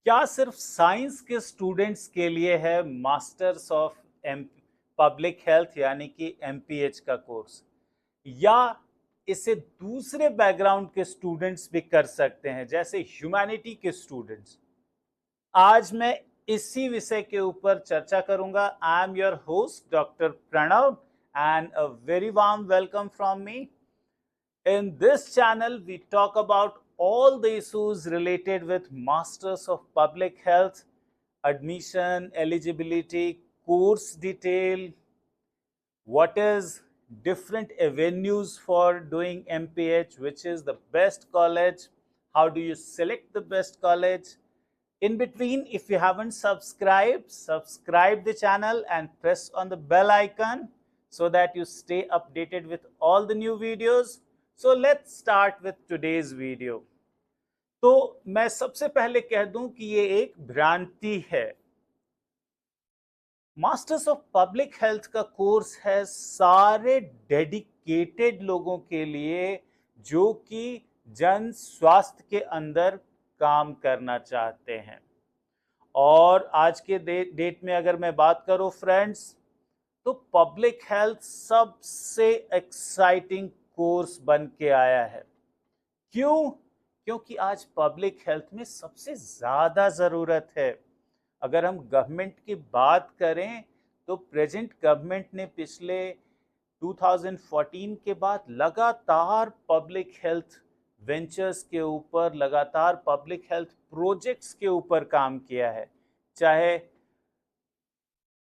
क्या सिर्फ साइंस के स्टूडेंट्स के लिए है masters of M public health यानी कि एमपीएच का कोर्स, या इसे दूसरे बैकग्राउंड के स्टूडेंट्स भी कर सकते हैं जैसे ह्यूमैनिटी के स्टूडेंट्स? आज मैं इसी विषय के ऊपर चर्चा करूंगा। I am your host doctor Pranav and a very warm welcome from me. In this channel, we talk about all the issues related with Masters of Public Health, admission, eligibility, course detail, what is different avenues for doing MPH, which is the best college, how do you select the best college. In between, if you haven't subscribed, subscribe the channel and press on the bell icon so that you stay updated with all the new videos. So let's start with today's video. तो मैं सबसे पहले कह दूं कि ये एक भ्रांति है। मास्टर्स ऑफ पब्लिक हेल्थ का कोर्स है सारे डेडिकेटेड लोगों के लिए जो कि जन स्वास्थ्य के अंदर काम करना चाहते हैं। और आज के डेट में अगर मैं बात करूं फ्रेंड्स, तो पब्लिक हेल्थ सबसे एक्साइटिंग कोर्स बन के आया है। क्यों? क्योंकि आज पब्लिक हेल्थ में सबसे ज़्यादा ज़रूरत है। अगर हम गवर्नमेंट की बात करें तो प्रेजेंट गवर्नमेंट ने पिछले 2014 के बाद लगातार पब्लिक हेल्थ वेंचर्स के ऊपर, लगातार पब्लिक हेल्थ प्रोजेक्ट्स के ऊपर काम किया है। चाहे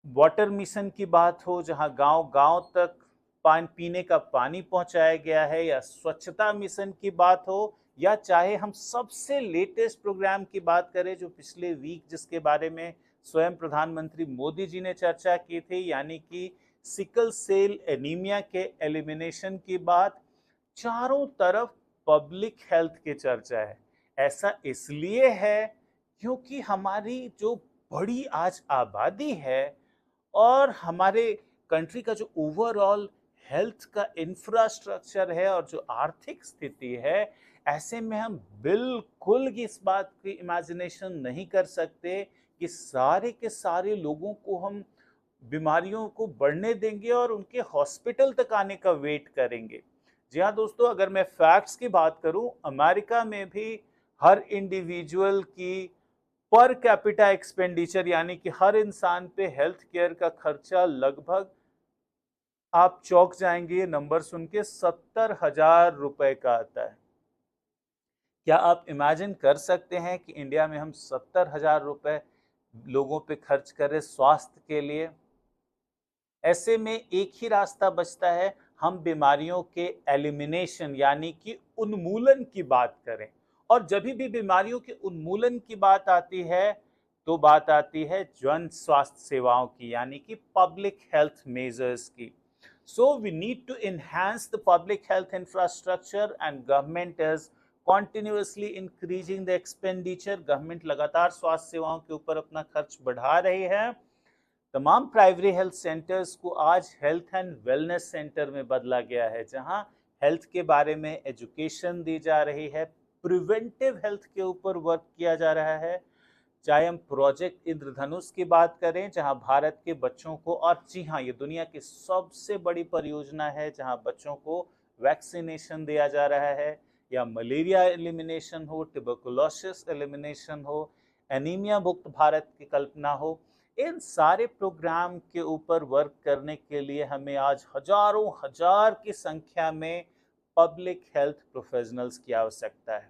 वाटर मिशन की बात हो जहां गांव-गांव तक पीने का पानी पहुंचाया गया है, या स्वच्छता मिशन की बात हो, या चाहे हम सबसे लेटेस्ट प्रोग्राम की बात करें जो पिछले वीक जिसके बारे में स्वयं प्रधानमंत्री मोदी जी ने चर्चा की थी, यानी कि सिकल सेल एनीमिया के एलिमिनेशन की बात। चारों तरफ पब्लिक हेल्थ की चर्चा है। ऐसा इसलिए है क्योंकि हमारी जो बड़ी आज आबादी है और हमारे कंट्री का जो ओवरऑल हेल्थ का इंफ्रास्ट्रक्चर है और जो आर्थिक स्थिति है, ऐसे में हम बिल्कुल इस बात की इमेजिनेशन नहीं कर सकते कि सारे के सारे लोगों को हम बीमारियों को बढ़ने देंगे और उनके हॉस्पिटल तक आने का वेट करेंगे। जी हाँ दोस्तों, अगर मैं फैक्ट्स की बात करूं, अमेरिका में भी हर इंडिविजुअल की पर कैपिटा एक्सपेंडिचर यानी कि हर इंसान पे हेल्थ केयर का खर्चा लगभग, आप चौंक जाएंगे ये नंबर सुन के, 70,000 रुपए का आता है। क्या आप इमेजिन कर सकते हैं कि इंडिया में हम 70,000 रुपए लोगों पे खर्च करें स्वास्थ्य के लिए? ऐसे में एक ही रास्ता बचता है, हम बीमारियों के एलिमिनेशन यानी कि उन्मूलन की बात करें। और जब भी बीमारियों के उन्मूलन की बात आती है तो बात आती है जन स्वास्थ्य सेवाओं की, यानी कि पब्लिक हेल्थ मेजर्स की। So we need to enhance the public health infrastructure and government is continuously increasing the expenditure। Government लगातार स्वास्थ्य सेवाओं के ऊपर अपना खर्च बढ़ा रही है। तमाम प्राइमरी हेल्थ सेंटर्स को आज हेल्थ एंड वेलनेस सेंटर में बदला गया है, जहां हेल्थ के बारे में एजुकेशन दी जा रही है, प्रिवेंटिव हेल्थ के ऊपर वर्क किया जा रहा है। चाहे हम प्रोजेक्ट इंद्रधनुष की बात करें जहां भारत के बच्चों को, और जी हाँ ये दुनिया की सबसे बड़ी परियोजना है जहां बच्चों को वैक्सीनेशन दिया जा रहा है, या मलेरिया एलिमिनेशन हो, ट्यूबरकुलोसिस एलिमिनेशन हो, एनीमिया मुक्त भारत की कल्पना हो, इन सारे प्रोग्राम के ऊपर वर्क करने के लिए हमें आज हजारों हजार की संख्या में पब्लिक हेल्थ प्रोफेशनल्स की आवश्यकता है।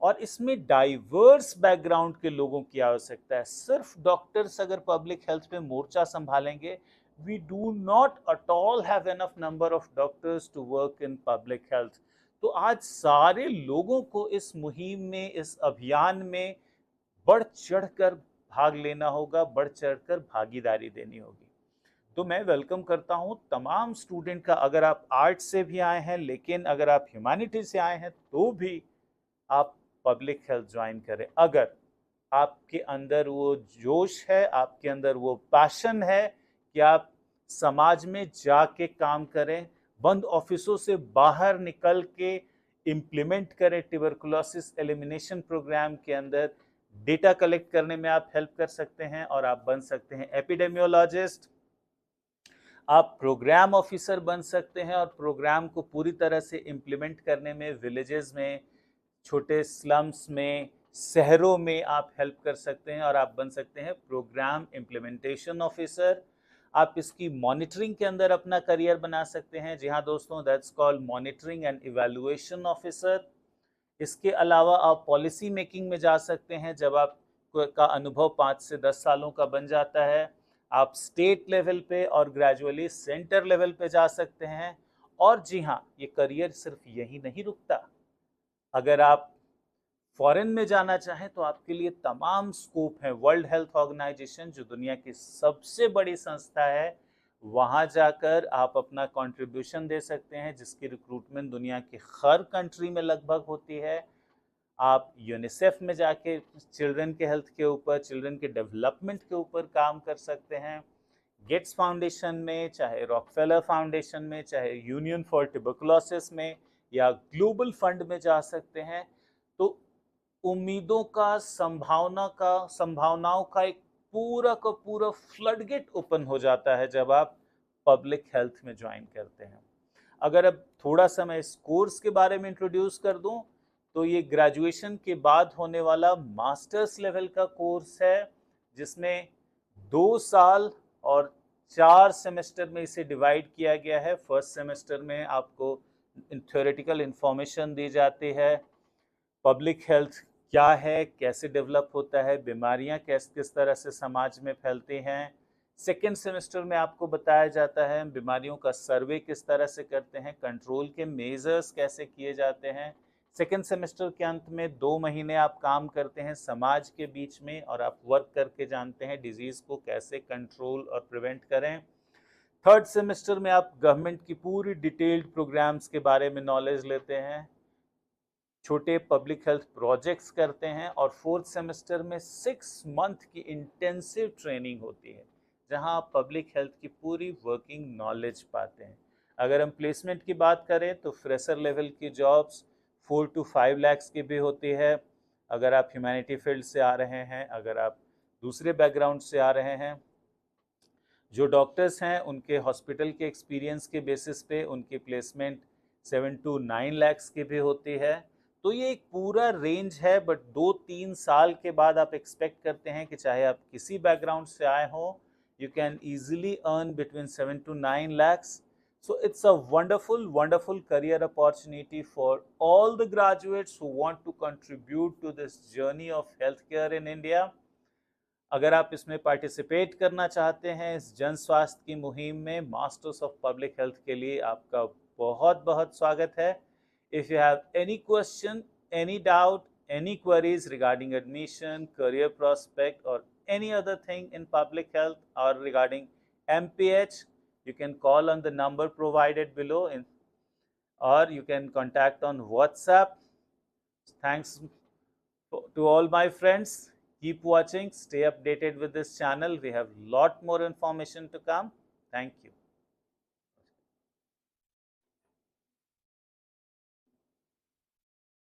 और इसमें डाइवर्स बैकग्राउंड के लोगों की आवश्यकता है। सिर्फ डॉक्टर्स अगर पब्लिक हेल्थ पे मोर्चा संभालेंगे, we do not at all have enough number of doctors to work in public health. तो आज सारे लोगों को इस मुहिम में, इस अभियान में बढ़ चढ़कर भाग लेना होगा, बढ़ चढ़कर भागीदारी देनी होगी। तो मैं वेलकम करता हूं तमाम स्टूडेंट का। अगर आप आर्ट से भी आए हैं, लेकिन अगर आप ह्यूमैनिटी से आए हैं तो भी आप पब्लिक हेल्थ ज्वाइन करें। अगर आपके अंदर वो जोश है, आपके अंदर वो पैशन है कि आप समाज में जाके काम करें, बंद ऑफिसों से बाहर निकल के इम्प्लीमेंट करें ट्यूबरकुलोसिस एलिमिनेशन प्रोग्राम के अंदर डेटा कलेक्ट करने में आप हेल्प कर सकते हैं और आप बन सकते हैं एपिडेमियोलॉजिस्ट। आप प्रोग्राम ऑफिसर बन सकते हैं और प्रोग्राम को पूरी तरह से इम्प्लीमेंट करने में विलेजेस में, छोटे स्लम्स में, शहरों में आप हेल्प कर सकते हैं और आप बन सकते हैं प्रोग्राम इम्प्लीमेंटेशन ऑफिसर। आप इसकी मॉनिटरिंग के अंदर अपना करियर बना सकते हैं। जी हाँ दोस्तों, that's called monitoring and evaluation officer. इसके अलावा आप पॉलिसी मेकिंग में जा सकते हैं। जब आप का अनुभव 5 से 10 सालों का बन जाता है, आप स्टेट लेवल पे और ग्रेजुअली सेंटर लेवल पे जा सकते हैं। और जी हाँ, ये करियर सिर्फ यही नहीं रुकता। अगर आप फॉरेन में जाना चाहें तो आपके लिए तमाम स्कोप है। वर्ल्ड हेल्थ ऑर्गेनाइजेशन, जो दुनिया की सबसे बड़ी संस्था है, वहां जाकर आप अपना कंट्रीब्यूशन दे सकते हैं, जिसकी रिक्रूटमेंट दुनिया के हर कंट्री में लगभग होती है। आप यूनिसेफ में जाके चिल्ड्रन के हेल्थ के ऊपर, चिल्ड्रन के डेवलपमेंट के ऊपर काम कर सकते हैं। गेट्स फाउंडेशन में, चाहे रॉकफेलर फाउंडेशन में, चाहे यूनियन फॉर ट्यूबरकुलोसिस में, या ग्लोबल फंड में जा सकते हैं। तो उम्मीदों का, संभावनाओं का एक पूरा फ्लडगेट ओपन हो जाता है जब आप पब्लिक हेल्थ में ज्वाइन करते हैं। अगर अब थोड़ा सा मैं इस कोर्स के बारे में इंट्रोड्यूस कर दूं, तो ये ग्रेजुएशन के बाद होने वाला मास्टर्स लेवल का कोर्स है, जिसमें 2 साल और 4 सेमेस्टर में इसे डिवाइड किया गया है। फर्स्ट सेमेस्टर में आपको थ्योरेटिकल इंफॉर्मेशन दी जाती है, पब्लिक हेल्थ क्या है, कैसे डेवलप होता है, बीमारियां किस तरह से समाज में फैलती हैं। सेकेंड सेमेस्टर में आपको बताया जाता है बीमारियों का सर्वे किस तरह से करते हैं, कंट्रोल के मेजर्स कैसे किए जाते हैं। सेकेंड सेमेस्टर के अंत में 2 महीने आप काम करते हैं समाज के बीच में, और आप वर्क करके जानते हैं डिजीज को कैसे कंट्रोल और प्रिवेंट करें। थर्ड सेमेस्टर में आप गवर्नमेंट की पूरी डिटेल्ड प्रोग्राम्स के बारे में नॉलेज लेते हैं, छोटे पब्लिक हेल्थ प्रोजेक्ट्स करते हैं, और फोर्थ सेमेस्टर में 6 मंथ की इंटेंसिव ट्रेनिंग होती है, जहां आप पब्लिक हेल्थ की पूरी वर्किंग नॉलेज पाते हैं। अगर हम प्लेसमेंट की बात करें तो फ्रेशर लेवल की जॉब्स 4 to 5 लाख की भी होती है। अगर आप ह्यूमैनिटी फील्ड से आ रहे हैं, अगर आप दूसरे बैकग्राउंड से आ रहे हैं, जो डॉक्टर्स हैं उनके हॉस्पिटल के एक्सपीरियंस के बेसिस पे उनकी प्लेसमेंट 7 to 9 लाख की भी होती है। तो ये एक पूरा रेंज है, बट 2-3 साल के बाद आप एक्सपेक्ट करते हैं कि चाहे आप किसी बैकग्राउंड से आए हो, you can easily earn between 7 to 9 lakhs. So it's a wonderful career opportunity for all the graduates who want to contribute to this journey of healthcare in India. अगर आप इसमें पार्टिसिपेट करना चाहते हैं इस जन स्वास्थ्य की मुहिम में, मास्टर्स ऑफ पब्लिक हेल्थ के लिए आपका बहुत बहुत स्वागत है। If you have any question, any doubt, any queries regarding admission, career prospect और any other thing in public health or regarding MPH, you can call on the number provided below, or you can contact on WhatsApp. Thanks to all my friends. Keep watching, stay updated with this channel. We have lot more information to come. Thank you.